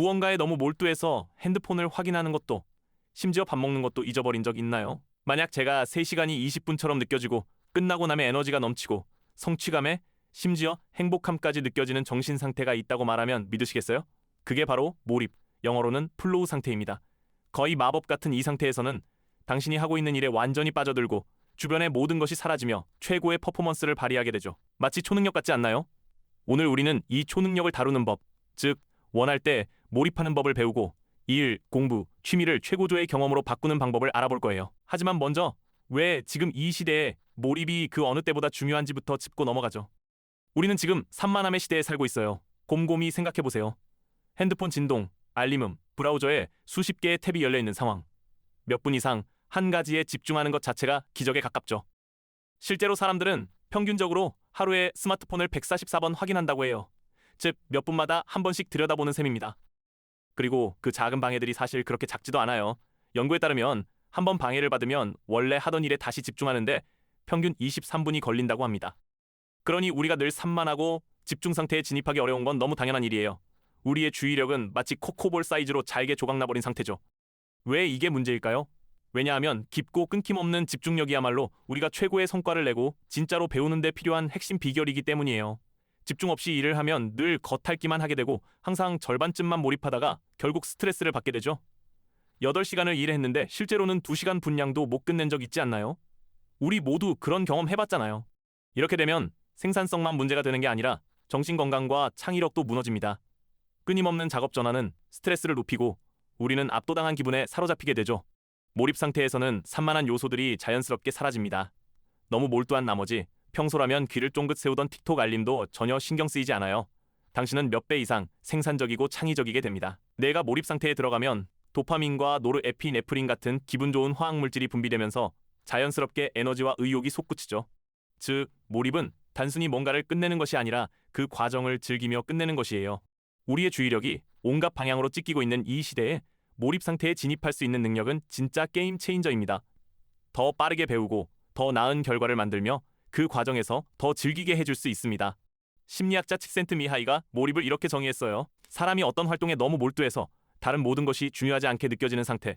무언가에 너무 몰두해서 핸드폰을 확인하는 것도, 심지어 밥 먹는 것도 잊어버린 적 있나요? 만약 제가 3시간이 20분처럼 느껴지고 끝나고 나면 에너지가 넘치고 성취감에 심지어 행복함까지 느껴지는 정신 상태가 있다고 말하면 믿으시겠어요? 그게 바로 몰입, 영어로는 플로우 상태입니다. 거의 마법 같은 이 상태에서는 당신이 하고 있는 일에 완전히 빠져들고 주변의 모든 것이 사라지며 최고의 퍼포먼스를 발휘하게 되죠. 마치 초능력 같지 않나요? 오늘 우리는 이 초능력을 다루는 법, 즉 원할 때 몰입하는 법을 배우고 일, 공부, 취미를 최고조의 경험으로 바꾸는 방법을 알아볼 거예요. 하지만 먼저 왜 지금 이 시대에 몰입이 그 어느 때보다 중요한지부터 짚고 넘어가죠. 우리는 지금 산만함의 시대에 살고 있어요. 곰곰이 생각해보세요. 핸드폰 진동, 알림음, 브라우저에 수십 개의 탭이 열려있는 상황. 몇 분 이상 한 가지에 집중하는 것 자체가 기적에 가깝죠. 실제로 사람들은 평균적으로 하루에 스마트폰을 144번 확인한다고 해요. 즉, 몇 분마다 한 번씩 들여다보는 셈입니다. 그리고 그 작은 방해들이 사실 그렇게 작지도 않아요. 연구에 따르면 한 번 방해를 받으면 원래 하던 일에 다시 집중하는데 평균 23분이 걸린다고 합니다. 그러니 우리가 늘 산만하고 집중 상태에 진입하기 어려운 건 너무 당연한 일이에요. 우리의 주의력은 마치 코코볼 사이즈로 잘게 조각나버린 상태죠. 왜 이게 문제일까요? 왜냐하면 깊고 끊김없는 집중력이야말로 우리가 최고의 성과를 내고 진짜로 배우는 데 필요한 핵심 비결이기 때문이에요. 집중 없이 일을 하면 늘 겉핥기만 하게 되고 항상 절반쯤만 몰입하다가 결국 스트레스를 받게 되죠. 8시간을 일했는데 실제로는 2시간 분량도 못 끝낸 적 있지 않나요? 우리 모두 그런 경험 해봤잖아요. 이렇게 되면 생산성만 문제가 되는 게 아니라 정신건강과 창의력도 무너집니다. 끊임없는 작업 전환은 스트레스를 높이고 우리는 압도당한 기분에 사로잡히게 되죠. 몰입 상태에서는 산만한 요소들이 자연스럽게 사라집니다. 너무 몰두한 나머지 평소라면 귀를 쫑긋 세우던 틱톡 알림도 전혀 신경 쓰이지 않아요. 당신은 몇 배 이상 생산적이고 창의적이게 됩니다. 뇌가 몰입 상태에 들어가면 도파민과 노르에피네프린 같은 기분 좋은 화학물질이 분비되면서 자연스럽게 에너지와 의욕이 솟구치죠. 즉, 몰입은 단순히 뭔가를 끝내는 것이 아니라 그 과정을 즐기며 끝내는 것이에요. 우리의 주의력이 온갖 방향으로 찢기고 있는 이 시대에 몰입 상태에 진입할 수 있는 능력은 진짜 게임 체인저입니다. 더 빠르게 배우고 더 나은 결과를 만들며 그 과정에서 더 즐기게 해줄 수 있습니다. 심리학자 칙센트 미하이가 몰입을 이렇게 정의했어요. 사람이 어떤 활동에 너무 몰두해서 다른 모든 것이 중요하지 않게 느껴지는 상태.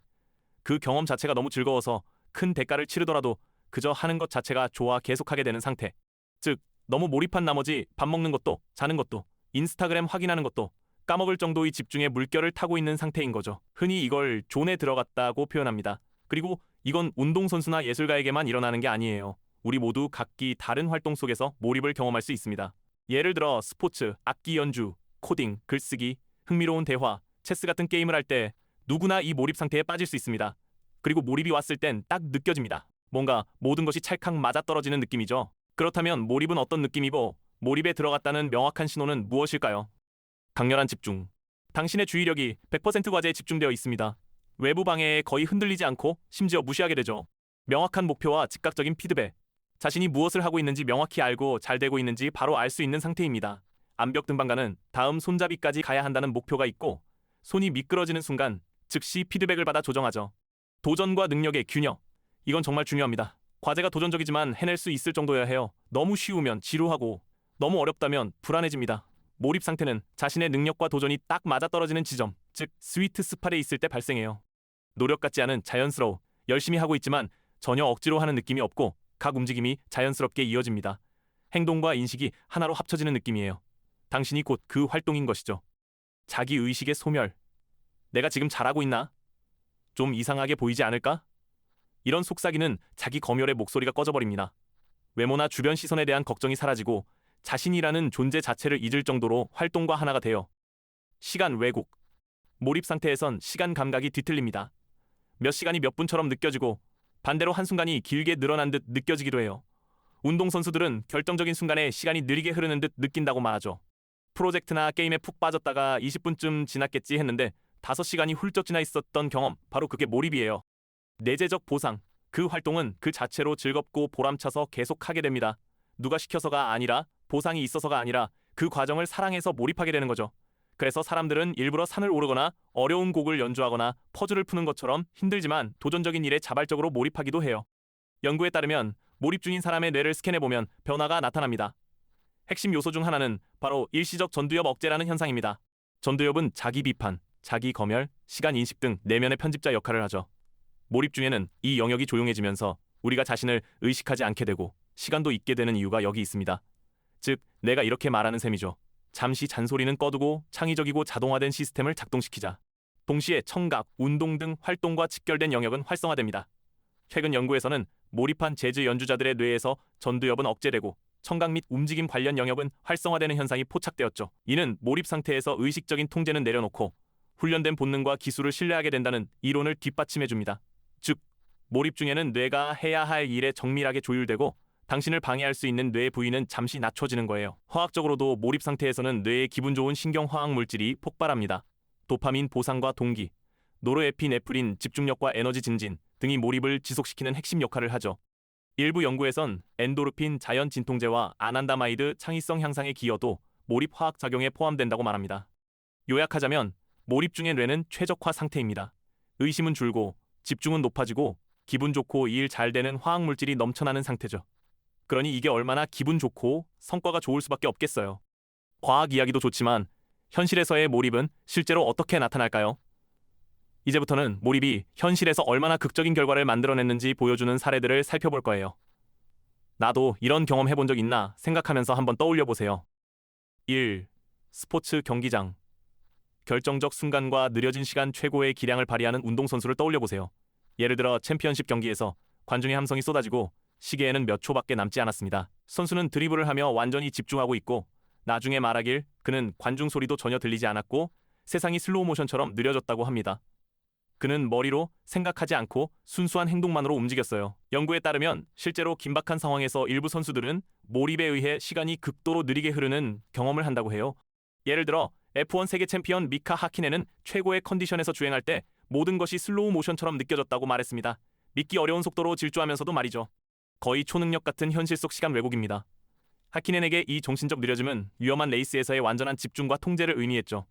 그 경험 자체가 너무 즐거워서 큰 대가를 치르더라도 그저 하는 것 자체가 좋아 계속하게 되는 상태. 즉, 너무 몰입한 나머지 밥 먹는 것도, 자는 것도, 인스타그램 확인하는 것도 까먹을 정도의 집중에 물결을 타고 있는 상태인 거죠. 흔히 이걸 존에 들어갔다고 표현합니다. 그리고 이건 운동선수나 예술가에게만 일어나는 게 아니에요. 우리 모두 각기 다른 활동 속에서 몰입을 경험할 수 있습니다. 예를 들어 스포츠, 악기 연주, 코딩, 글쓰기, 흥미로운 대화, 체스 같은 게임을 할 때 누구나 이 몰입 상태에 빠질 수 있습니다. 그리고 몰입이 왔을 땐 딱 느껴집니다. 뭔가 모든 것이 찰칵 맞아떨어지는 느낌이죠. 그렇다면 몰입은 어떤 느낌이고 몰입에 들어갔다는 명확한 신호는 무엇일까요? 강렬한 집중. 당신의 주의력이 100% 과제에 집중되어 있습니다. 외부 방해에 거의 흔들리지 않고 심지어 무시하게 되죠. 명확한 목표와 즉각적인 피드백. 자신이 무엇을 하고 있는지 명확히 알고 잘 되고 있는지 바로 알 수 있는 상태입니다. 암벽 등반가는 다음 손잡이까지 가야 한다는 목표가 있고 손이 미끄러지는 순간 즉시 피드백을 받아 조정하죠. 도전과 능력의 균형. 이건 정말 중요합니다. 과제가 도전적이지만 해낼 수 있을 정도여야 해요. 너무 쉬우면 지루하고 너무 어렵다면 불안해집니다. 몰입 상태는 자신의 능력과 도전이 딱 맞아떨어지는 지점, 즉 스위트 스팟에 있을 때 발생해요. 노력 같지 않은 자연스러워, 열심히 하고 있지만 전혀 억지로 하는 느낌이 없고 각 움직임이 자연스럽게 이어집니다. 행동과 인식이 하나로 합쳐지는 느낌이에요. 당신이 곧 그 활동인 것이죠. 자기의식의 소멸. 내가 지금 잘하고 있나? 좀 이상하게 보이지 않을까? 이런 속삭이는 자기 검열의 목소리가 꺼져버립니다. 외모나 주변 시선에 대한 걱정이 사라지고 자신이라는 존재 자체를 잊을 정도로 활동과 하나가 돼요. 시간 왜곡. 몰입 상태에선 시간 감각이 뒤틀립니다. 몇 시간이 몇 분처럼 느껴지고 반대로 한순간이 길게 늘어난 듯 느껴지기도 해요. 운동선수들은 결정적인 순간에 시간이 느리게 흐르는 듯 느낀다고 말하죠. 프로젝트나 게임에 푹 빠졌다가 20분쯤 지났겠지 했는데 5시간이 훌쩍 지나 있었던 경험, 바로 그게 몰입이에요. 내재적 보상. 그 활동은 그 자체로 즐겁고 보람차서 계속하게 됩니다. 누가 시켜서가 아니라, 보상이 있어서가 아니라 그 과정을 사랑해서 몰입하게 되는 거죠. 그래서 사람들은 일부러 산을 오르거나 어려운 곡을 연주하거나 퍼즐을 푸는 것처럼 힘들지만 도전적인 일에 자발적으로 몰입하기도 해요. 연구에 따르면 몰입 중인 사람의 뇌를 스캔해보면 변화가 나타납니다. 핵심 요소 중 하나는 바로 일시적 전두엽 억제라는 현상입니다. 전두엽은 자기 비판, 자기 검열, 시간 인식 등 내면의 편집자 역할을 하죠. 몰입 중에는 이 영역이 조용해지면서 우리가 자신을 의식하지 않게 되고 시간도 잊게 되는 이유가 여기 있습니다. 즉, 내가 이렇게 말하는 셈이죠. 잠시 잔소리는 꺼두고 창의적이고 자동화된 시스템을 작동시키자. 동시에 청각, 운동 등 활동과 직결된 영역은 활성화됩니다. 최근 연구에서는 몰입한 재즈 연주자들의 뇌에서 전두엽은 억제되고 청각 및 움직임 관련 영역은 활성화되는 현상이 포착되었죠. 이는 몰입 상태에서 의식적인 통제는 내려놓고 훈련된 본능과 기술을 신뢰하게 된다는 이론을 뒷받침해줍니다. 즉, 몰입 중에는 뇌가 해야 할 일에 정밀하게 조율되고 당신을 방해할 수 있는 뇌 부위는 잠시 낮춰지는 거예요. 화학적으로도 몰입 상태에서는 뇌의 기분 좋은 신경화학 물질이 폭발합니다. 도파민 보상과 동기, 노르에피네프린 집중력과 에너지 증진 등이 몰입을 지속시키는 핵심 역할을 하죠. 일부 연구에선 엔도르핀 자연 진통제와 아난다마이드 창의성 향상의 기여도 몰입 화학 작용에 포함된다고 말합니다. 요약하자면 몰입 중의 뇌는 최적화 상태입니다. 의심은 줄고 집중은 높아지고 기분 좋고 일 잘 되는 화학 물질이 넘쳐나는 상태죠. 그러니 이게 얼마나 기분 좋고 성과가 좋을 수밖에 없겠어요. 과학 이야기도 좋지만 현실에서의 몰입은 실제로 어떻게 나타날까요? 이제부터는 몰입이 현실에서 얼마나 극적인 결과를 만들어냈는지 보여주는 사례들을 살펴볼 거예요. 나도 이런 경험 해본 적 있나 생각하면서 한번 떠올려 보세요. 1. 스포츠 경기장. 결정적 순간과 느려진 시간 최고의 기량을 발휘하는 운동선수를 떠올려 보세요. 예를 들어 챔피언십 경기에서 관중의 함성이 쏟아지고 시계에는 몇 초밖에 남지 않았습니다. 선수는 드리블을 하며 완전히 집중하고 있고 나중에 말하길 그는 관중 소리도 전혀 들리지 않았고 세상이 슬로우 모션처럼 느려졌다고 합니다. 그는 머리로 생각하지 않고 순수한 행동만으로 움직였어요. 연구에 따르면 실제로 긴박한 상황에서 일부 선수들은 몰입에 의해 시간이 극도로 느리게 흐르는 경험을 한다고 해요. 예를 들어 F1 세계 챔피언 미카 하키넨은 최고의 컨디션에서 주행할 때 모든 것이 슬로우 모션처럼 느껴졌다고 말했습니다. 믿기 어려운 속도로 질주하면서도 말이죠. 거의 초능력 같은 현실 속 시간 왜곡입니다. 하키넨에게 이 정신적 느려짐은 위험한 레이스에서의 완전한 집중과 통제를 의미했죠.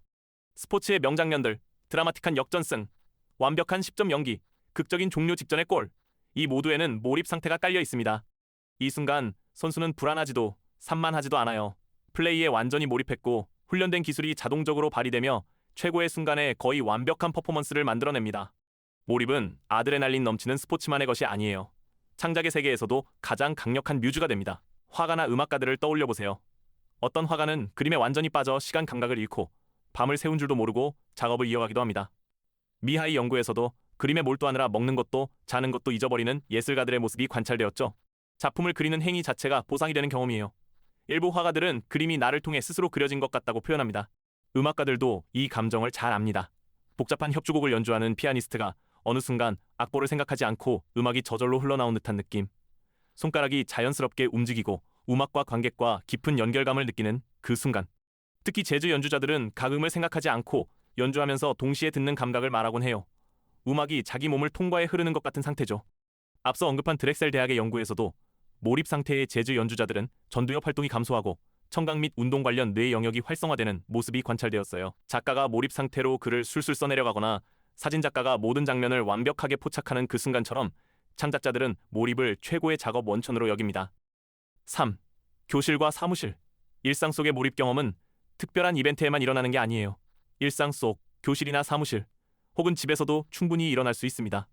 스포츠의 명장면들, 드라마틱한 역전승, 완벽한 10점 연기, 극적인 종료 직전의 골, 이 모두에는 몰입 상태가 깔려 있습니다. 이 순간 선수는 불안하지도 산만하지도 않아요. 플레이에 완전히 몰입했고 훈련된 기술이 자동적으로 발휘되며 최고의 순간에 거의 완벽한 퍼포먼스를 만들어냅니다. 몰입은 아드레날린 넘치는 스포츠만의 것이 아니에요. 창작의 세계에서도 가장 강력한 뮤즈가 됩니다. 화가나 음악가들을 떠올려 보세요. 어떤 화가는 그림에 완전히 빠져 시간 감각을 잃고 밤을 새운 줄도 모르고 작업을 이어가기도 합니다. 미하이 연구에서도 그림에 몰두하느라 먹는 것도 자는 것도 잊어버리는 예술가들의 모습이 관찰되었죠. 작품을 그리는 행위 자체가 보상이 되는 경험이에요. 일부 화가들은 그림이 나를 통해 스스로 그려진 것 같다고 표현합니다. 음악가들도 이 감정을 잘 압니다. 복잡한 협주곡을 연주하는 피아니스트가 어느 순간 악보를 생각하지 않고 음악이 저절로 흘러나온 듯한 느낌. 손가락이 자연스럽게 움직이고 음악과 관객과 깊은 연결감을 느끼는 그 순간. 특히 재즈 연주자들은 가음을 생각하지 않고 연주하면서 동시에 듣는 감각을 말하곤 해요. 음악이 자기 몸을 통과해 흐르는 것 같은 상태죠. 앞서 언급한 드렉셀 대학의 연구에서도 몰입 상태의 재즈 연주자들은 전두엽 활동이 감소하고 청각 및 운동 관련 뇌 영역이 활성화되는 모습이 관찰되었어요. 작가가 몰입 상태로 글을 술술 써내려가거나 사진작가가 모든 장면을 완벽하게 포착하는 그 순간처럼 창작자들은 몰입을 최고의 작업 원천으로 여깁니다. 3. 교실과 사무실. 일상 속의 몰입 경험은 특별한 이벤트에만 일어나는 게 아니에요. 일상 속 교실이나 사무실 혹은 집에서도 충분히 일어날 수 있습니다.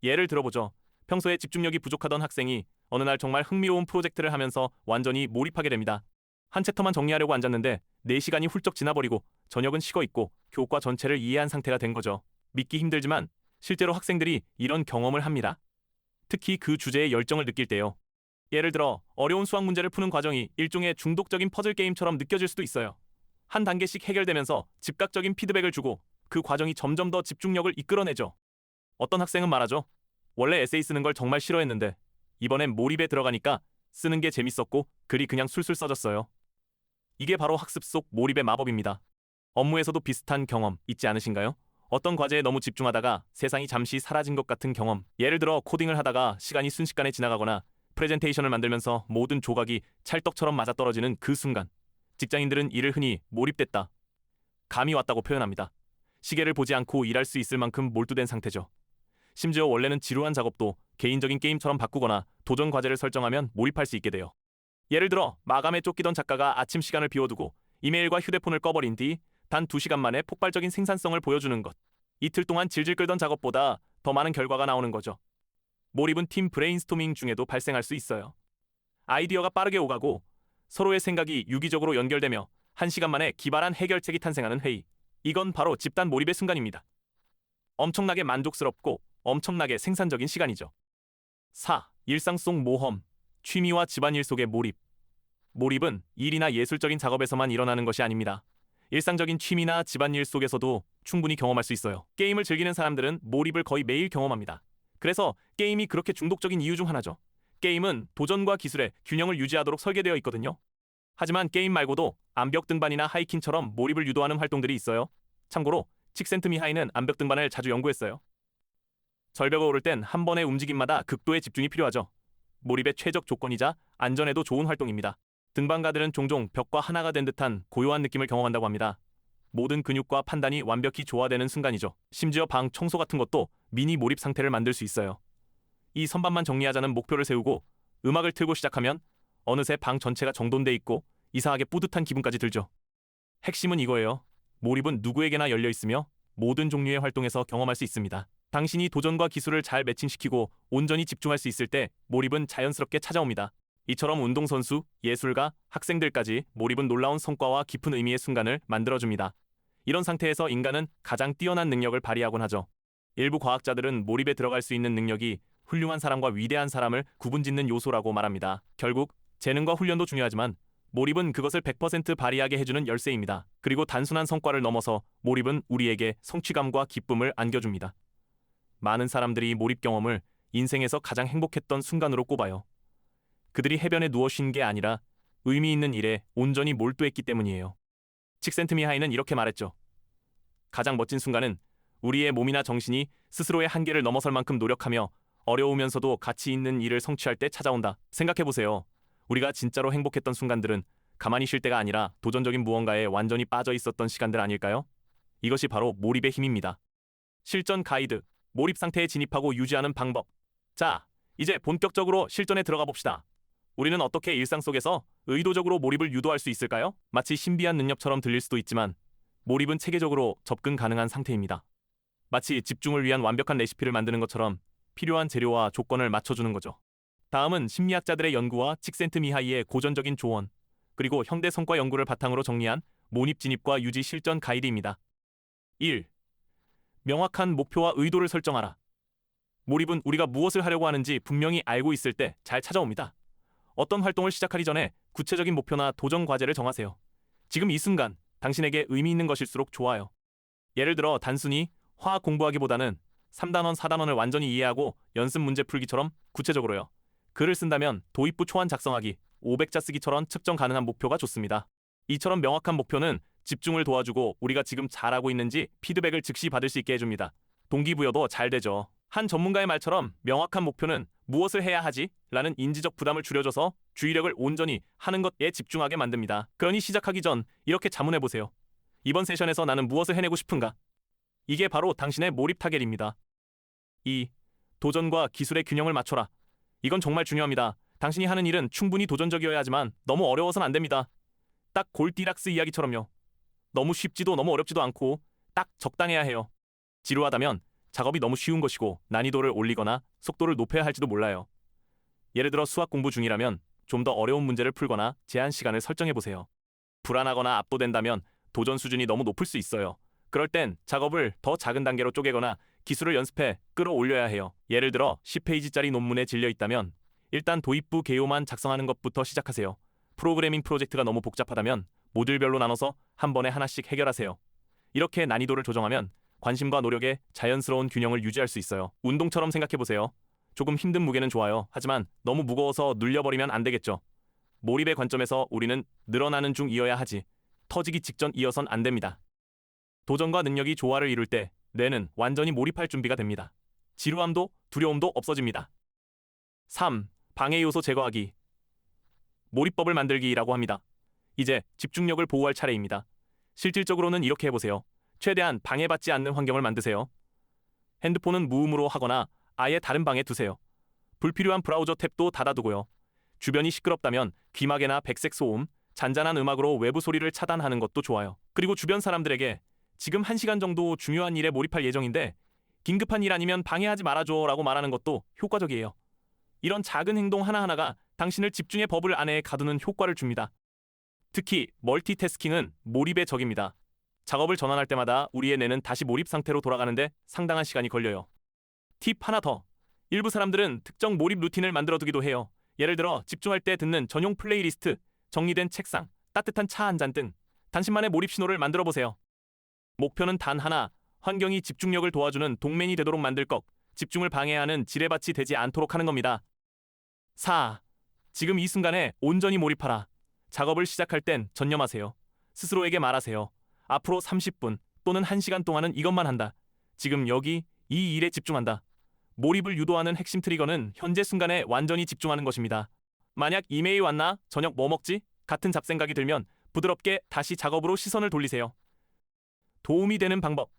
예를 들어보죠. 평소에 집중력이 부족하던 학생이 어느 날 정말 흥미로운 프로젝트를 하면서 완전히 몰입하게 됩니다. 한 챕터만 정리하려고 앉았는데 4시간이 훌쩍 지나버리고 저녁은 식어 있고 교과 전체를 이해한 상태가 된 거죠. 믿기 힘들지만 실제로 학생들이 이런 경험을 합니다. 특히 그 주제에 열정을 느낄 때요. 예를 들어 어려운 수학 문제를 푸는 과정이 일종의 중독적인 퍼즐 게임처럼 느껴질 수도 있어요. 한 단계씩 해결되면서 즉각적인 피드백을 주고 그 과정이 점점 더 집중력을 이끌어내죠. 어떤 학생은 말하죠. 원래 에세이 쓰는 걸 정말 싫어했는데 이번엔 몰입에 들어가니까 쓰는 게 재밌었고 글이 그냥 술술 써졌어요. 이게 바로 학습 속 몰입의 마법입니다. 업무에서도 비슷한 경험 있지 않으신가요? 어떤 과제에 너무 집중하다가 세상이 잠시 사라진 것 같은 경험. 예를 들어 코딩을 하다가 시간이 순식간에 지나가거나 프레젠테이션을 만들면서 모든 조각이 찰떡처럼 맞아떨어지는 그 순간. 직장인들은 이를 흔히 몰입됐다, 감이 왔다고 표현합니다. 시계를 보지 않고 일할 수 있을 만큼 몰두된 상태죠. 심지어 원래는 지루한 작업도 개인적인 게임처럼 바꾸거나 도전 과제를 설정하면 몰입할 수 있게 돼요. 예를 들어 마감에 쫓기던 작가가 아침 시간을 비워두고 이메일과 휴대폰을 꺼버린 뒤 단 2시간 만에 폭발적인 생산성을 보여주는 것. 이틀 동안 질질 끌던 작업보다 더 많은 결과가 나오는 거죠. 몰입은 팀 브레인스토밍 중에도 발생할 수 있어요. 아이디어가 빠르게 오가고 서로의 생각이 유기적으로 연결되며 1시간 만에 기발한 해결책이 탄생하는 회의. 이건 바로 집단 몰입의 순간입니다. 엄청나게 만족스럽고 엄청나게 생산적인 시간이죠. 4. 일상 속 모험, 취미와 집안일 속의 몰입. 몰입은 일이나 예술적인 작업에서만 일어나는 것이 아닙니다. 일상적인 취미나 집안일 속에서도 충분히 경험할 수 있어요. 게임을 즐기는 사람들은 몰입을 거의 매일 경험합니다. 그래서 게임이 그렇게 중독적인 이유 중 하나죠. 게임은 도전과 기술의 균형을 유지하도록 설계되어 있거든요. 하지만 게임 말고도 암벽 등반이나 하이킹처럼 몰입을 유도하는 활동들이 있어요. 참고로 칙센트미하이는 암벽 등반을 자주 연구했어요. 절벽을 오를 땐 한 번의 움직임마다 극도의 집중이 필요하죠. 몰입의 최적 조건이자 안전에도 좋은 활동입니다. 등반가들은 종종 벽과 하나가 된 듯한 고요한 느낌을 경험한다고 합니다. 모든 근육과 판단이 완벽히 조화되는 순간이죠. 심지어 방 청소 같은 것도 미니 몰입 상태를 만들 수 있어요. 이 선반만 정리하자는 목표를 세우고 음악을 틀고 시작하면 어느새 방 전체가 정돈돼 있고 이상하게 뿌듯한 기분까지 들죠. 핵심은 이거예요. 몰입은 누구에게나 열려 있으며 모든 종류의 활동에서 경험할 수 있습니다. 당신이 도전과 기술을 잘 매칭시키고 온전히 집중할 수 있을 때 몰입은 자연스럽게 찾아옵니다. 이처럼 운동선수, 예술가, 학생들까지 몰입은 놀라운 성과와 깊은 의미의 순간을 만들어줍니다. 이런 상태에서 인간은 가장 뛰어난 능력을 발휘하곤 하죠. 일부 과학자들은 몰입에 들어갈 수 있는 능력이 훌륭한 사람과 위대한 사람을 구분짓는 요소라고 말합니다. 결국 재능과 훈련도 중요하지만 몰입은 그것을 100% 발휘하게 해주는 열쇠입니다. 그리고 단순한 성과를 넘어서 몰입은 우리에게 성취감과 기쁨을 안겨줍니다. 많은 사람들이 몰입 경험을 인생에서 가장 행복했던 순간으로 꼽아요. 그들이 해변에 누워 쉰 게 아니라 의미 있는 일에 온전히 몰두했기 때문이에요. 칙센트미하이는 이렇게 말했죠. 가장 멋진 순간은 우리의 몸이나 정신이 스스로의 한계를 넘어설 만큼 노력하며 어려우면서도 가치 있는 일을 성취할 때 찾아온다. 생각해보세요. 우리가 진짜로 행복했던 순간들은 가만히 쉴 때가 아니라 도전적인 무언가에 완전히 빠져 있었던 시간들 아닐까요? 이것이 바로 몰입의 힘입니다. 실전 가이드, 몰입 상태에 진입하고 유지하는 방법. 자, 이제 본격적으로 실전에 들어가 봅시다. 우리는 어떻게 일상 속에서 의도적으로 몰입을 유도할 수 있을까요? 마치 신비한 능력처럼 들릴 수도 있지만 몰입은 체계적으로 접근 가능한 상태입니다. 마치 집중을 위한 완벽한 레시피를 만드는 것처럼 필요한 재료와 조건을 맞춰주는 거죠. 다음은 심리학자들의 연구와 칙센트미하이의 고전적인 조언, 그리고 현대 성과 연구를 바탕으로 정리한 몰입 진입과 유지 실전 가이드입니다. 1. 명확한 목표와 의도를 설정하라. 몰입은 우리가 무엇을 하려고 하는지 분명히 알고 있을 때 잘 찾아옵니다. 어떤 활동을 시작하기 전에 구체적인 목표나 도전 과제를 정하세요. 지금 이 순간 당신에게 의미 있는 것일수록 좋아요. 예를 들어 단순히 화학 공부하기보다는 3단원, 4단원을 완전히 이해하고 연습 문제 풀기처럼 구체적으로요. 글을 쓴다면 도입부 초안 작성하기, 500자 쓰기처럼 측정 가능한 목표가 좋습니다. 이처럼 명확한 목표는 집중을 도와주고 우리가 지금 잘하고 있는지 피드백을 즉시 받을 수 있게 해줍니다. 동기부여도 잘 되죠. 한 전문가의 말처럼 명확한 목표는 무엇을 해야 하지? 라는 인지적 부담을 줄여줘서 주의력을 온전히 하는 것에 집중하게 만듭니다. 그러니 시작하기 전 이렇게 자문해보세요. 이번 세션에서 나는 무엇을 해내고 싶은가? 이게 바로 당신의 몰입 타겟입니다. 2. 도전과 기술의 균형을 맞춰라. 이건 정말 중요합니다. 당신이 하는 일은 충분히 도전적이어야 하지만 너무 어려워서는 안 됩니다. 딱 골디락스 이야기처럼요. 너무 쉽지도 너무 어렵지도 않고 딱 적당해야 해요. 지루하다면 작업이 너무 쉬운 것이고 난이도를 올리거나 속도를 높여야 할지도 몰라요. 예를 들어 수학 공부 중이라면 좀 더 어려운 문제를 풀거나 제한 시간을 설정해보세요. 불안하거나 압도된다면 도전 수준이 너무 높을 수 있어요. 그럴 땐 작업을 더 작은 단계로 쪼개거나 기술을 연습해 끌어올려야 해요. 예를 들어 10페이지짜리 논문에 질려 있다면 일단 도입부 개요만 작성하는 것부터 시작하세요. 프로그래밍 프로젝트가 너무 복잡하다면 모듈별로 나눠서 한 번에 하나씩 해결하세요. 이렇게 난이도를 조정하면 관심과 노력의 자연스러운 균형을 유지할 수 있어요. 운동처럼 생각해보세요. 조금 힘든 무게는 좋아요. 하지만 너무 무거워서 눌려버리면 안 되겠죠. 몰입의 관점에서 우리는 늘어나는 중이어야 하지 터지기 직전 이어선 안 됩니다. 도전과 능력이 조화를 이룰 때 뇌는 완전히 몰입할 준비가 됩니다. 지루함도 두려움도 없어집니다. 3. 방해 요소 제거하기. 몰입법을 만들기라고 합니다. 이제 집중력을 보호할 차례입니다. 실질적으로는 이렇게 해보세요. 최대한 방해받지 않는 환경을 만드세요. 핸드폰은 무음으로 하거나 아예 다른 방에 두세요. 불필요한 브라우저 탭도 닫아두고요. 주변이 시끄럽다면 귀마개나 백색 소음, 잔잔한 음악으로 외부 소리를 차단하는 것도 좋아요. 그리고 주변 사람들에게 지금 1시간 정도 중요한 일에 몰입할 예정인데 긴급한 일 아니면 방해하지 말아줘 라고 말하는 것도 효과적이에요. 이런 작은 행동 하나하나가 당신을 집중의 버블 안에 가두는 효과를 줍니다. 특히 멀티태스킹은 몰입의 적입니다. 작업을 전환할 때마다 우리의 뇌는 다시 몰입 상태로 돌아가는데 상당한 시간이 걸려요. 팁 하나 더. 일부 사람들은 특정 몰입 루틴을 만들어두기도 해요. 예를 들어 집중할 때 듣는 전용 플레이리스트, 정리된 책상, 따뜻한 차 한 잔 등 당신만의 몰입 신호를 만들어 보세요. 목표는 단 하나, 환경이 집중력을 도와주는 동맹이 되도록 만들 것, 집중을 방해하는 지뢰밭이 되지 않도록 하는 겁니다. 4. 지금 이 순간에 온전히 몰입하라. 작업을 시작할 땐 전념하세요. 스스로에게 말하세요. 앞으로 30분 또는 1시간 동안은 이것만 한다. 지금 여기 이 일에 집중한다. 몰입을 유도하는 핵심 트리거는 현재 순간에 완전히 집중하는 것입니다. 만약 이메일 왔나? 저녁 뭐 먹지? 같은 잡생각이 들면 부드럽게 다시 작업으로 시선을 돌리세요. 도움이 되는 방법.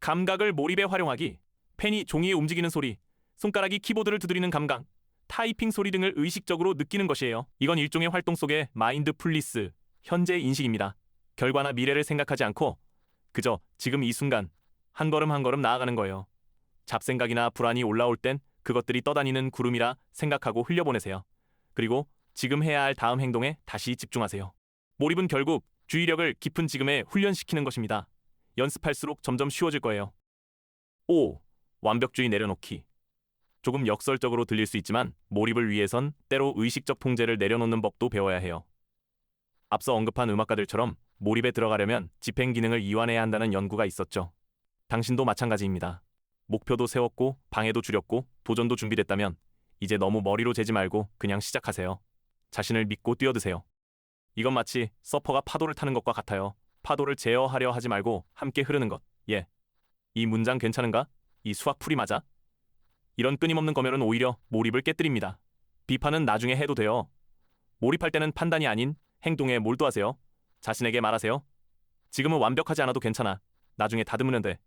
감각을 몰입에 활용하기. 펜이 종이에 움직이는 소리, 손가락이 키보드를 두드리는 감각, 타이핑 소리 등을 의식적으로 느끼는 것이에요. 이건 일종의 활동 속의 마인드풀리스, 현재 인식입니다. 결과나 미래를 생각하지 않고 그저 지금 이 순간 한 걸음 한 걸음 나아가는 거예요. 잡생각이나 불안이 올라올 땐 그것들이 떠다니는 구름이라 생각하고 흘려보내세요. 그리고 지금 해야 할 다음 행동에 다시 집중하세요. 몰입은 결국 주의력을 깊은 지금에 훈련시키는 것입니다. 연습할수록 점점 쉬워질 거예요. 5. 완벽주의 내려놓기. 조금 역설적으로 들릴 수 있지만 몰입을 위해선 때로 의식적 통제를 내려놓는 법도 배워야 해요. 앞서 언급한 음악가들처럼 몰입에 들어가려면 집행 기능을 이완해야 한다는 연구가 있었죠. 당신도 마찬가지입니다. 목표도 세웠고 방해도 줄였고 도전도 준비됐다면 이제 너무 머리로 재지 말고 그냥 시작하세요. 자신을 믿고 뛰어드세요. 이건 마치 서퍼가 파도를 타는 것과 같아요. 파도를 제어하려 하지 말고 함께 흐르는 것. 예. 이 문장 괜찮은가? 이 수학풀이 맞아? 이런 끊임없는 검열은 오히려 몰입을 깨뜨립니다. 비판은 나중에 해도 돼요. 몰입할 때는 판단이 아닌 행동에 몰두하세요. 자신에게 말하세요. 지금은 완벽하지 않아도 괜찮아. 나중에 다듬으면 돼.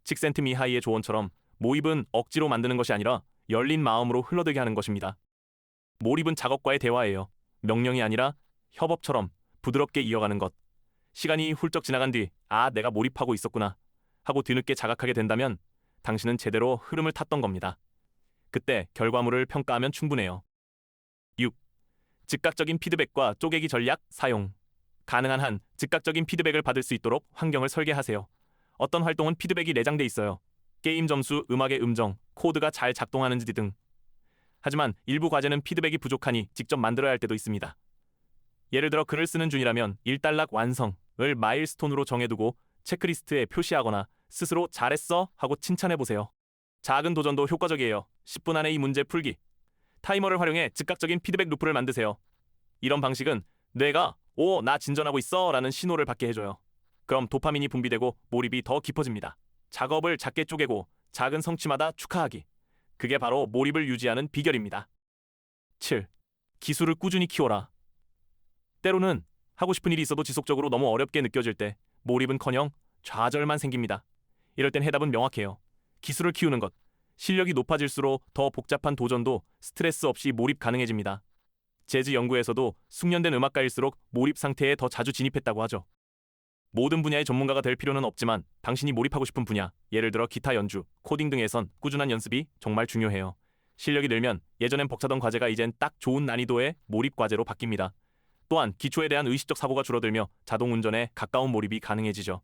칙센트미하이의 조언처럼 몰입은 억지로 만드는 것이 아니라 열린 마음으로 흘러들게 하는 것입니다. 몰입은 작업과의 대화예요. 명령이 아니라 협업처럼 부드럽게 이어가는 것. 시간이 훌쩍 지나간 뒤 내가 몰입하고 있었구나 하고 뒤늦게 자각하게 된다면 당신은 제대로 흐름을 탔던 겁니다. 그때 결과물을 평가하면 충분해요. 6. 즉각적인 피드백과 쪼개기 전략 사용. 가능한 한 즉각적인 피드백을 받을 수 있도록 환경을 설계하세요. 어떤 활동은 피드백이 내장돼 있어요. 게임 점수, 음악의 음정, 코드가 잘 작동하는지 등. 하지만 일부 과제는 피드백이 부족하니 직접 만들어야 할 때도 있습니다. 예를 들어 글을 쓰는 중이라면 일단락 완성을 마일스톤으로 정해두고 체크리스트에 표시하거나 스스로 잘했어 하고 칭찬해보세요. 작은 도전도 효과적이에요. 10분 안에 이 문제 풀기. 타이머를 활용해 즉각적인 피드백 루프를 만드세요. 이런 방식은 뇌가 나 진전하고 있어 라는 신호를 받게 해줘요. 그럼 도파민이 분비되고 몰입이 더 깊어집니다. 작업을 작게 쪼개고 작은 성취마다 축하하기. 그게 바로 몰입을 유지하는 비결입니다. 7. 기술을 꾸준히 키워라. 때로는 하고 싶은 일이 있어도 지속적으로 너무 어렵게 느껴질 때 몰입은커녕 좌절만 생깁니다. 이럴 땐 해답은 명확해요. 기술을 키우는 것. 실력이 높아질수록 더 복잡한 도전도 스트레스 없이 몰입 가능해집니다. 재즈 연구에서도 숙련된 음악가일수록 몰입 상태에 더 자주 진입했다고 하죠. 모든 분야의 전문가가 될 필요는 없지만 당신이 몰입하고 싶은 분야, 예를 들어 기타 연주, 코딩 등에선 꾸준한 연습이 정말 중요해요. 실력이 늘면 예전엔 벅차던 과제가 이젠 딱 좋은 난이도의 몰입 과제로 바뀝니다. 또한 기초에 대한 의식적 사고가 줄어들며 자동운전에 가까운 몰입이 가능해지죠.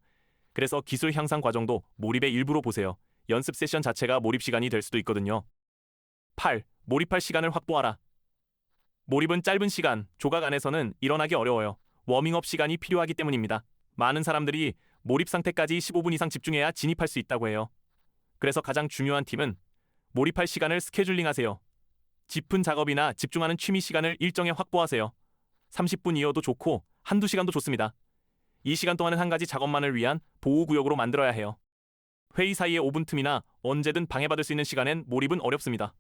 그래서 기술 향상 과정도 몰입의 일부로 보세요. 연습 세션 자체가 몰입 시간이 될 수도 있거든요. 8. 몰입할 시간을 확보하라. 몰입은 짧은 시간, 조각 안에서는 일어나기 어려워요. 워밍업 시간이 필요하기 때문입니다. 많은 사람들이 몰입 상태까지 15분 이상 집중해야 진입할 수 있다고 해요. 그래서 가장 중요한 팁은 몰입할 시간을 스케줄링하세요. 짚은 작업이나 집중하는 취미 시간을 일정에 확보하세요. 30분이어도 좋고 한두 시간도 좋습니다. 이 시간 동안은 한 가지 작업만을 위한 보호구역으로 만들어야 해요. 회의 사이의 5분 틈이나 언제든 방해받을 수 있는 시간엔 몰입은 어렵습니다.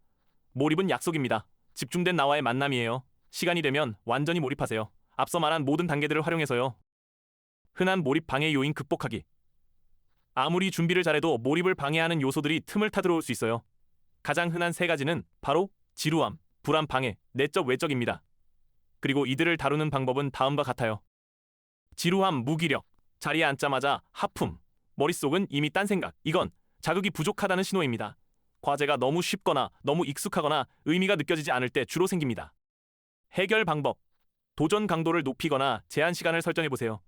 몰입은 약속입니다. 집중된 나와의 만남이에요. 시간이 되면 완전히 몰입하세요. 앞서 말한 모든 단계들을 활용해서요. 흔한 몰입 방해 요인 극복하기. 아무리 준비를 잘해도 몰입을 방해하는 요소들이 틈을 타들어올 수 있어요. 가장 흔한 세 가지는 바로 지루함, 불안 방해, 내적 외적입니다. 그리고 이들을 다루는 방법은 다음과 같아요. 지루함, 무기력, 자리에 앉자마자 하품, 머릿속은 이미 딴 생각. 이건 자극이 부족하다는 신호입니다. 과제가 너무 쉽거나 너무 익숙하거나 의미가 느껴지지 않을 때 주로 생깁니다. 해결 방법. 도전 강도를 높이거나 제한 시간을 설정해 보세요.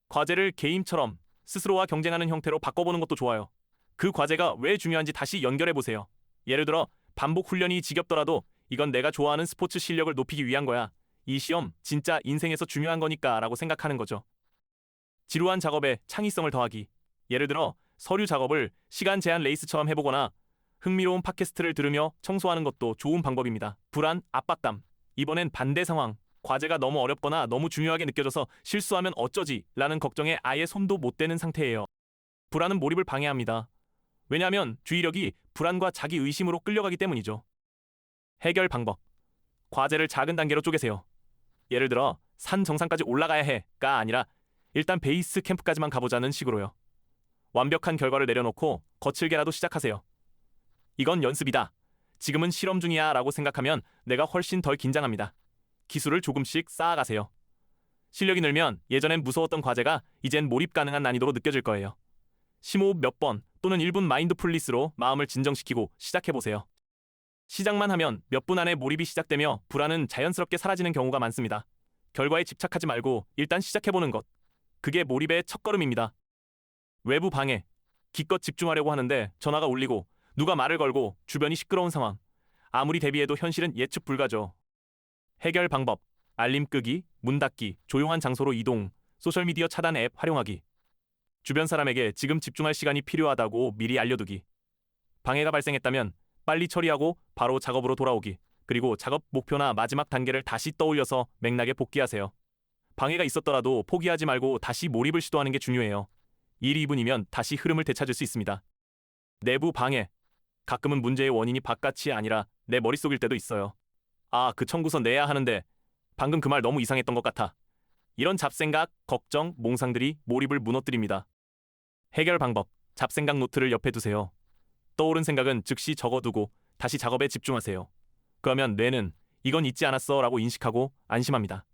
과제를 게임처럼 스스로와 경쟁하는 형태로 바꿔보는 것도 좋아요. 그 과제가 왜 중요한지 다시 연결해 보세요. 예를 들어 반복 훈련이 지겹더라도 이건 내가 좋아하는 스포츠 실력을 높이기 위한 거야. 이 시험 진짜 인생에서 중요한 거니까 라고 생각하는 거죠. 지루한 작업에 창의성을 더하기. 예를 들어 서류 작업을 시간 제한 레이스처럼 해보거나 흥미로운 팟캐스트를 들으며 청소하는 것도 좋은 방법입니다. 불안, 압박감. 이번엔 반대 상황. 과제가 너무 어렵거나 너무 중요하게 느껴져서 실수하면 어쩌지? 라는 걱정에 아예 손도 못 대는 상태예요. 불안은 몰입을 방해합니다. 왜냐하면 주의력이 불안과 자기 의심으로 끌려가기 때문이죠. 해결 방법. 과제를 작은 단계로 쪼개세요. 예를 들어 산 정상까지 올라가야 해가 아니라 일단 베이스 캠프까지만 가보자는 식으로요. 완벽한 결과를 내려놓고 거칠게라도 시작하세요. 이건 연습이다. 지금은 실험 중이야 라고 생각하면 내가 훨씬 덜 긴장합니다. 기술을 조금씩 쌓아가세요. 실력이 늘면 예전엔 무서웠던 과제가 이젠 몰입 가능한 난이도로 느껴질 거예요. 심호흡 몇 번 또는 1분 마인드풀리스로 마음을 진정시키고 시작해보세요. 시작만 하면 몇 분 안에 몰입이 시작되며 불안은 자연스럽게 사라지는 경우가 많습니다. 결과에 집착하지 말고 일단 시작해보는 것. 그게 몰입의 첫걸음입니다. 외부 방해. 기껏 집중하려고 하는데 전화가 울리고 누가 말을 걸고 주변이 시끄러운 상황. 아무리 대비해도 현실은 예측 불가죠. 해결 방법. 알림 끄기, 문 닫기, 조용한 장소로 이동, 소셜미디어 차단 앱 활용하기. 주변 사람에게 지금 집중할 시간이 필요하다고 미리 알려두기. 방해가 발생했다면 빨리 처리하고 바로 작업으로 돌아오기. 그리고 작업 목표나 마지막 단계를 다시 떠올려서 맥락에 복귀하세요. 방해가 있었더라도 포기하지 말고 다시 몰입을 시도하는 게 중요해요. 1, 2분이면 다시 흐름을 되찾을 수 있습니다. 내부 방해. 가끔은 문제의 원인이 바깥이 아니라 내 머릿속일 때도 있어요. 아, 그 청구서 내야 하는데 방금 그 말 너무 이상했던 것 같아. 이런 잡생각, 걱정, 몽상들이 몰입을 무너뜨립니다. 해결 방법. 잡생각 노트를 옆에 두세요. 떠오른 생각은 즉시 적어두고 다시 작업에 집중하세요. 그러면 뇌는 이건 잊지 않았어 라고 인식하고 안심합니다.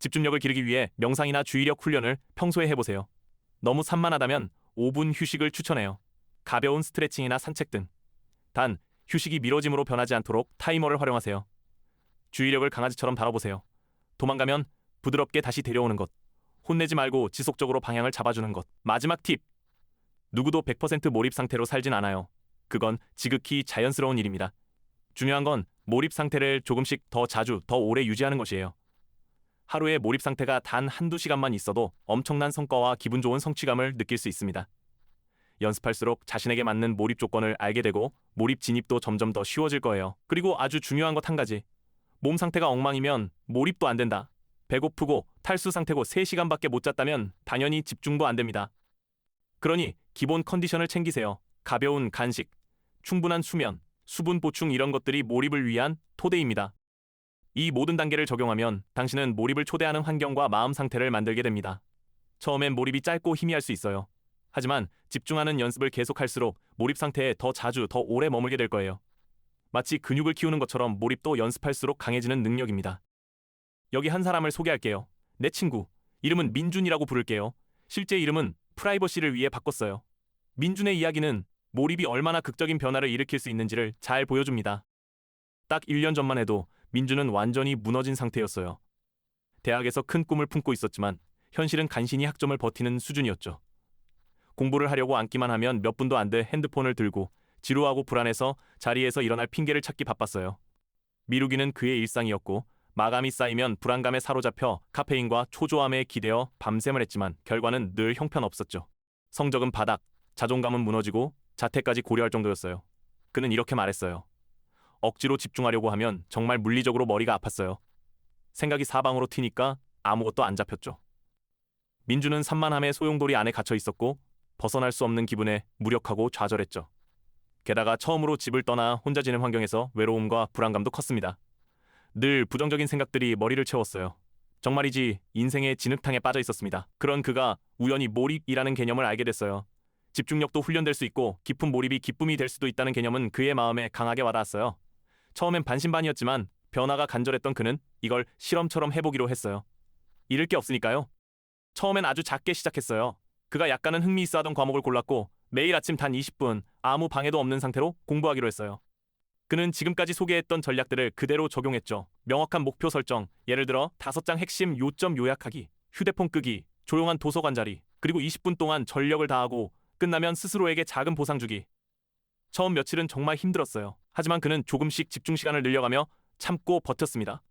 집중력을 기르기 위해 명상이나 주의력 훈련을 평소에 해보세요. 너무 산만하다면 5분 휴식을 추천해요. 가벼운 스트레칭이나 산책 등. 단, 휴식이 미뤄짐으로 변하지 않도록 타이머를 활용하세요. 주의력을 강아지처럼 다뤄보세요. 도망가면 부드럽게 다시 데려오는 것. 혼내지 말고 지속적으로 방향을 잡아주는 것. 마지막 팁. 누구도 100% 몰입 상태로 살진 않아요. 그건 지극히 자연스러운 일입니다. 중요한 건 몰입 상태를 조금씩 더 자주, 더 오래 유지하는 것이에요. 하루에 몰입 상태가 단 한두 시간만 있어도 엄청난 성과와 기분 좋은 성취감을 느낄 수 있습니다. 연습할수록 자신에게 맞는 몰입 조건을 알게 되고 몰입 진입도 점점 더 쉬워질 거예요. 그리고 아주 중요한 것 한 가지. 몸 상태가 엉망이면 몰입도 안 된다. 배고프고 탈수 상태고 3시간밖에 못 잤다면 당연히 집중도 안 됩니다. 그러니 기본 컨디션을 챙기세요. 가벼운 간식, 충분한 수면, 수분 보충 이런 것들이 몰입을 위한 토대입니다. 이 모든 단계를 적용하면 당신은 몰입을 초대하는 환경과 마음 상태를 만들게 됩니다. 처음엔 몰입이 짧고 희미할 수 있어요. 하지만 집중하는 연습을 계속할수록 몰입 상태에 더 자주, 더 오래 머물게 될 거예요. 마치 근육을 키우는 것처럼 몰입도 연습할수록 강해지는 능력입니다. 여기 한 사람을 소개할게요. 내 친구. 이름은 민준이라고 부를게요. 실제 이름은 프라이버시를 위해 바꿨어요. 민준의 이야기는 몰입이 얼마나 극적인 변화를 일으킬 수 있는지를 잘 보여줍니다. 딱 1년 전만 해도 민준은 완전히 무너진 상태였어요. 대학에서 큰 꿈을 품고 있었지만 현실은 간신히 학점을 버티는 수준이었죠. 공부를 하려고 앉기만 하면 몇 분도 안 돼 핸드폰을 들고 지루하고 불안해서 자리에서 일어날 핑계를 찾기 바빴어요. 미루기는 그의 일상이었고 마감이 쌓이면 불안감에 사로잡혀 카페인과 초조함에 기대어 밤샘을 했지만 결과는 늘 형편없었죠. 성적은 바닥, 자존감은 무너지고 자퇴까지 고려할 정도였어요. 그는 이렇게 말했어요. 억지로 집중하려고 하면 정말 물리적으로 머리가 아팠어요. 생각이 사방으로 튀니까 아무것도 안 잡혔죠. 민주는 산만함의 소용돌이 안에 갇혀 있었고 벗어날 수 없는 기분에 무력하고 좌절했죠. 게다가 처음으로 집을 떠나 혼자 지낸 환경에서 외로움과 불안감도 컸습니다. 늘 부정적인 생각들이 머리를 채웠어요. 정말이지 인생의 진흙탕에 빠져 있었습니다. 그런 그가 우연히 몰입이라는 개념을 알게 됐어요. 집중력도 훈련될 수 있고 깊은 몰입이 기쁨이 될 수도 있다는 개념은 그의 마음에 강하게 와닿았어요. 처음엔 반신반의였지만 변화가 간절했던 그는 이걸 실험처럼 해보기로 했어요. 잃을 게 없으니까요. 처음엔 아주 작게 시작했어요. 그가 약간은 흥미있어 하던 과목을 골랐고 매일 아침 단 20분 아무 방해도 없는 상태로 공부하기로 했어요. 그는 지금까지 소개했던 전략들을 그대로 적용했죠. 명확한 목표 설정, 예를 들어 5장 핵심 요점 요약하기, 휴대폰 끄기, 조용한 도서관 자리, 그리고 20분 동안 전력을 다하고 끝나면 스스로에게 작은 보상 주기. 처음 며칠은 정말 힘들었어요. 하지만 그는 조금씩 집중 시간을 늘려가며 참고 버텼습니다.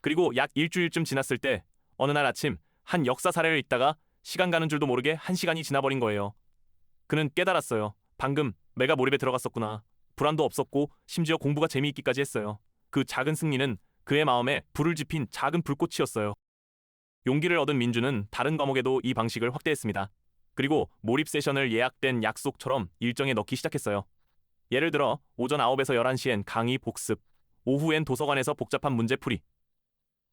그리고 약 일주일쯤 지났을 때 어느 날 아침 한 역사 사례를 읽다가 시간 가는 줄도 모르게 1시간이 지나버린 거예요. 그는 깨달았어요. 방금 내가 몰입에 들어갔었구나. 불안도 없었고 심지어 공부가 재미있기까지 했어요. 그 작은 승리는 그의 마음에 불을 지핀 작은 불꽃이었어요. 용기를 얻은 민주는 다른 과목에도 이 방식을 확대했습니다. 그리고 몰입 세션을 예약된 약속처럼 일정에 넣기 시작했어요. 예를 들어 오전 9에서 11시엔 강의 복습, 오후엔 도서관에서 복잡한 문제풀이.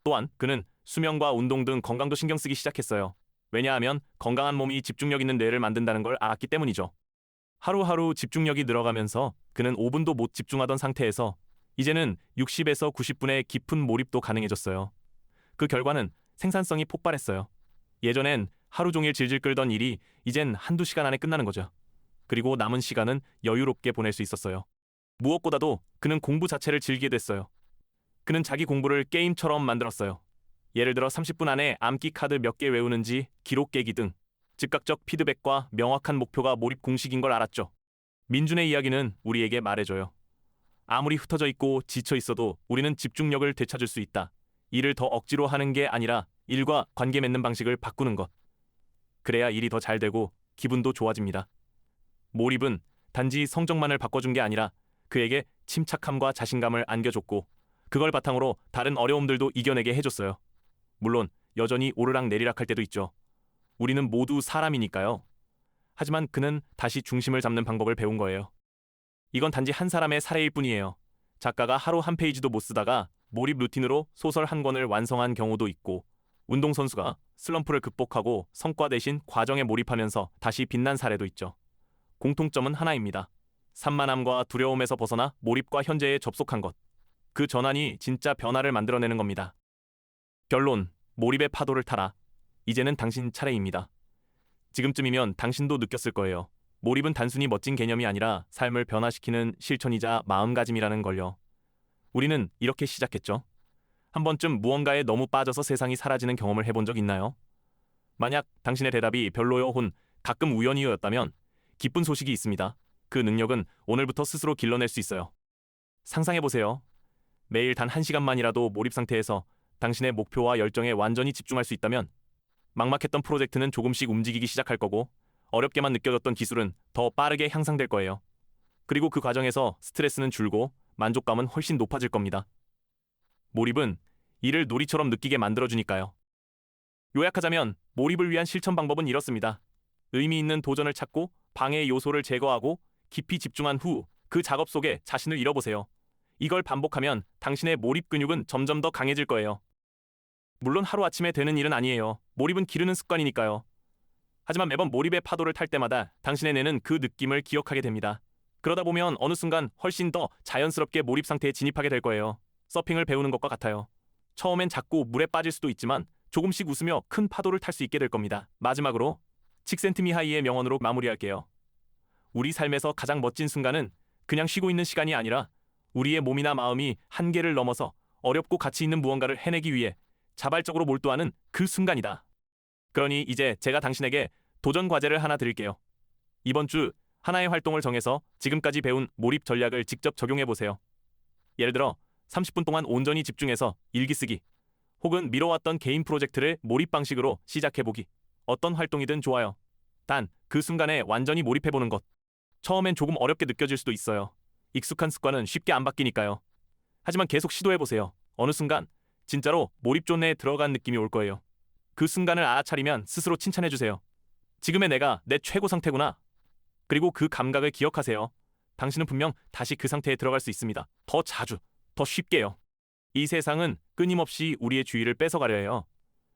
또한 그는 수면과 운동 등 건강도 신경 쓰기 시작했어요. 왜냐하면 건강한 몸이 집중력 있는 뇌를 만든다는 걸 알았기 때문이죠. 하루하루 집중력이 늘어가면서 그는 5분도 못 집중하던 상태에서 이제는 60에서 90분의 깊은 몰입도 가능해졌어요. 그 결과는 생산성이 폭발했어요. 예전엔 하루 종일 질질 끌던 일이 이젠 한두 시간 안에 끝나는 거죠. 그리고 남은 시간은 여유롭게 보낼 수 있었어요. 무엇보다도 그는 공부 자체를 즐기게 됐어요. 그는 자기 공부를 게임처럼 만들었어요. 예를 들어 30분 안에 암기 카드 몇 개 외우는지 기록 깨기 등 즉각적 피드백과 명확한 목표가 몰입 공식인 걸 알았죠. 민준의 이야기는 우리에게 말해줘요. 아무리 흩어져 있고 지쳐 있어도 우리는 집중력을 되찾을 수 있다. 일을 더 억지로 하는 게 아니라 일과 관계 맺는 방식을 바꾸는 것. 그래야 일이 더 잘 되고 기분도 좋아집니다. 몰입은 단지 성적만을 바꿔준 게 아니라 그에게 침착함과 자신감을 안겨줬고 그걸 바탕으로 다른 어려움들도 이겨내게 해줬어요. 물론 여전히 오르락 내리락 할 때도 있죠. 우리는 모두 사람이니까요. 하지만 그는 다시 중심을 잡는 방법을 배운 거예요. 이건 단지 한 사람의 사례일 뿐이에요. 작가가 하루 한 페이지도 못 쓰다가 몰입 루틴으로 소설 한 권을 완성한 경우도 있고 운동선수가 슬럼프를 극복하고 성과 대신 과정에 몰입하면서 다시 빛난 사례도 있죠. 공통점은 하나입니다. 산만함과 두려움에서 벗어나 몰입과 현재에 접속한 것. 그 전환이 진짜 변화를 만들어내는 겁니다. 결론, 몰입의 파도를 타라. 이제는 당신 차례입니다. 지금쯤이면 당신도 느꼈을 거예요. 몰입은 단순히 멋진 개념이 아니라 삶을 변화시키는 실천이자 마음가짐이라는 걸요. 우리는 이렇게 시작했죠. 한 번쯤 무언가에 너무 빠져서 세상이 사라지는 경험을 해본 적 있나요? 만약 당신의 대답이 별로요 혹은 가끔 우연이었다면 기쁜 소식이 있습니다. 그 능력은 오늘부터 스스로 길러낼 수 있어요. 상상해보세요. 매일 단 1시간만이라도 몰입 상태에서 당신의 목표와 열정에 완전히 집중할 수 있다면 막막했던 프로젝트는 조금씩 움직이기 시작할 거고 어렵게만 느껴졌던 기술은 더 빠르게 향상될 거예요. 그리고 그 과정에서 스트레스는 줄고 만족감은 훨씬 높아질 겁니다. 몰입은 일을 놀이처럼 느끼게 만들어주니까요. 요약하자면 몰입을 위한 실천 방법은 이렇습니다. 의미 있는 도전을 찾고 방해의 요소를 제거하고 깊이 집중한 후 그 작업 속에 자신을 잃어보세요. 이걸 반복하면 당신의 몰입 근육은 점점 더 강해질 거예요. 물론 하루아침에 되는 일은 아니에요. 몰입은 기르는 습관이니까요. 하지만 매번 몰입의 파도를 탈 때마다 당신의 뇌는 그 느낌을 기억하게 됩니다. 그러다 보면 어느 순간 훨씬 더 자연스럽게 몰입 상태에 진입하게 될 거예요. 서핑을 배우는 것과 같아요. 처음엔 자꾸 물에 빠질 수도 있지만 조금씩 웃으며 큰 파도를 탈 수 있게 될 겁니다. 마지막으로 칙센트미하이의 명언으로 마무리할게요. 우리 삶에서 가장 멋진 순간은 그냥 쉬고 있는 시간이 아니라 우리의 몸이나 마음이 한계를 넘어서 어렵고 가치 있는 무언가를 해내기 위해 자발적으로 몰두하는 그 순간이다. 그러니 이제 제가 당신에게 도전 과제를 하나 드릴게요. 이번 주 하나의 활동을 정해서 지금까지 배운 몰입 전략을 직접 적용해보세요. 예를 들어 30분 동안 온전히 집중해서 일기 쓰기, 혹은 미뤄왔던 개인 프로젝트를 몰입 방식으로 시작해보기. 어떤 활동이든 좋아요. 단 그 순간에 완전히 몰입해보는 것. 처음엔 조금 어렵게 느껴질 수도 있어요. 익숙한 습관은 쉽게 안 바뀌니까요. 하지만 계속 시도해보세요. 어느 순간 진짜로 몰입존 내에 들어간 느낌이 올 거예요. 그 순간을 알아차리면 스스로 칭찬해주세요. 지금의 내가 내 최고 상태구나. 그리고 그 감각을 기억하세요. 당신은 분명 다시 그 상태에 들어갈 수 있습니다. 더 자주, 더 쉽게요. 이 세상은 끊임없이 우리의 주의를 뺏어가려 해요.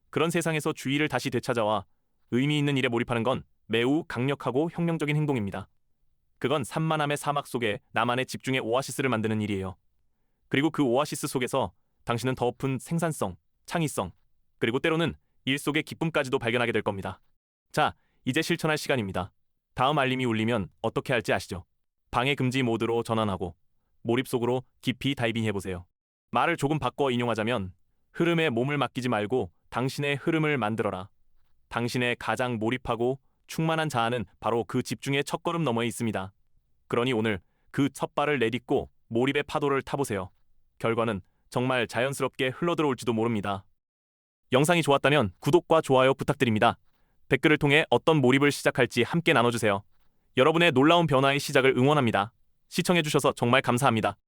그런 세상에서 주의를 다시 되찾아와 의미 있는 일에 몰입하는 건 매우 강력하고 혁명적인 행동입니다. 그건 산만함의 사막 속에 나만의 집중의 오아시스를 만드는 일이에요. 그리고 그 오아시스 속에서 당신은 더 높은 생산성, 창의성, 그리고 때로는 일 속의 기쁨까지도 발견하게 될 겁니다. 자, 이제 실천할 시간입니다. 다음 알림이 울리면 어떻게 할지 아시죠? 방해 금지 모드로 전환하고 몰입 속으로 깊이 다이빙 해보세요. 말을 조금 바꿔 인용하자면 흐름에 몸을 맡기지 말고 당신의 흐름을 만들어라. 당신의 가장 몰입하고 충만한 자아는 바로 그 집중의 첫걸음 너머에 있습니다. 그러니 오늘 그 첫 발을 내딛고 몰입의 파도를 타보세요. 결과는 정말 자연스럽게 흘러들어올지도 모릅니다. 영상이 좋았다면 구독과 좋아요 부탁드립니다. 댓글을 통해 어떤 몰입을 시작할지 함께 나눠주세요. 여러분의 놀라운 변화의 시작을 응원합니다. 시청해주셔서 정말 감사합니다.